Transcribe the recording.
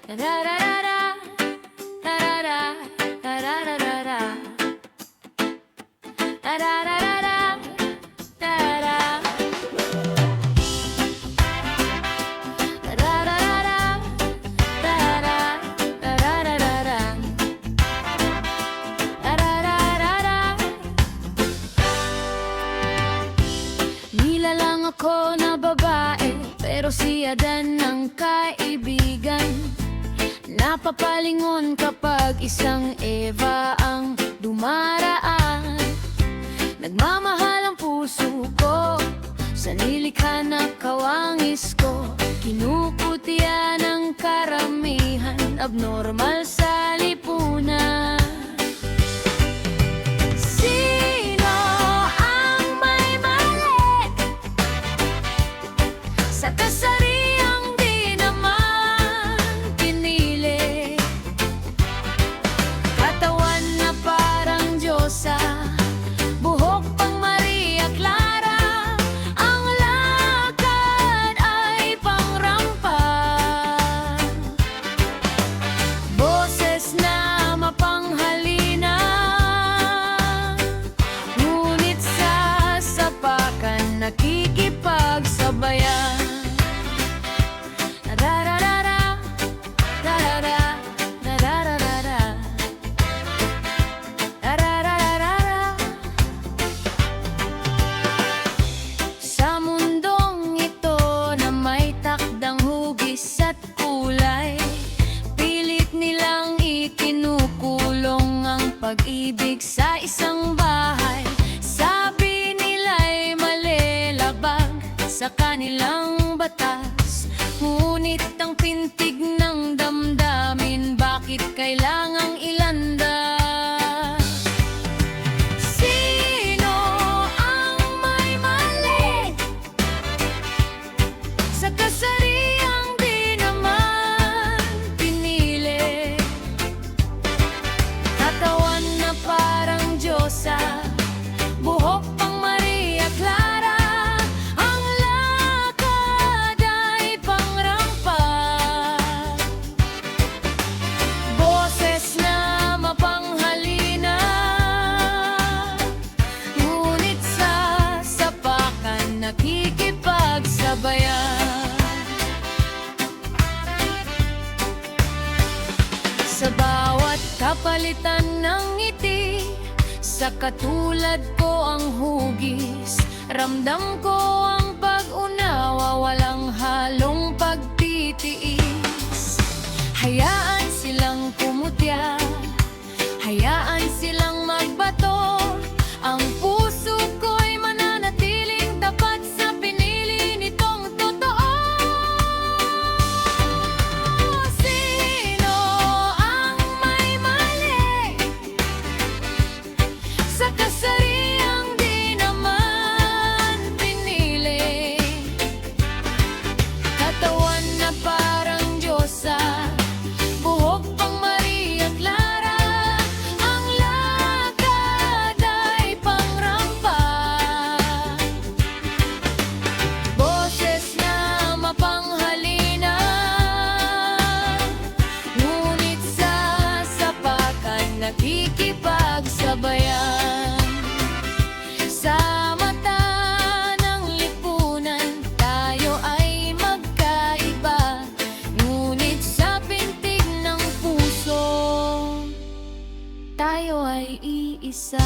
Tararara, tarara, tararara, tararara, tarara. Tararara, tarara, tararara, tararara. Nilalang ako na babae, pero si Adan ang kaibigan. Napapalingon kapag isang Eva ang dumaraan. Nagmamahal ang puso ko sa nilikha na kawangis ko. Kinukutya ng karamihan, abnormal sa lipunan. Sino ang may mali sa kasariang di naman pinili? Katawan na parang Diyosa, buhok pang Maria Clara, ang lakad ay pangrampa. Boses na mapanghalina, ngunit sa sapakan nakikipagsabayan. Tararara, tarara, tararara, tararara. Sa mundong ito na may takdang hugis at kulay, pilit nilang ikinukulong ang pag-ibig sa isang bahay. Sabi nila'y malilabag sa kanilang batas, ngunit ang pintig ng damdamin, bakit kailangang ilanda? Sino ang may mali sa kasariang di naman pinili? Katawan na parang Diyosa, buhok pang Maria Clara, ang lakad ay pangrampa. Boses na mapanghalina, ngunit sa sapakan nakikipagsabayan. Sa bawat kapalitan ng ngiti, sa katulad ko ang hugis, ramdam ko ang pag-unawa, walang halong pagtitiis. Hayaan silang pumutya, hayaan silang magbato, ang puso ko'y mananatiling tapat sa pinili nitong totoo. Sino ang may mali sa kasariang di naman pinili? Katawan na parang Diyosa, buhok pang Maria Clara, ang lakad ay pangrampa. Boses na mapanghalina, ngunit sa sapakan nakikipagsabayan. Sa mata ng lipunan, tayo ay magkaiba, ngunit sa pintig ng puso, tayo ay iisa.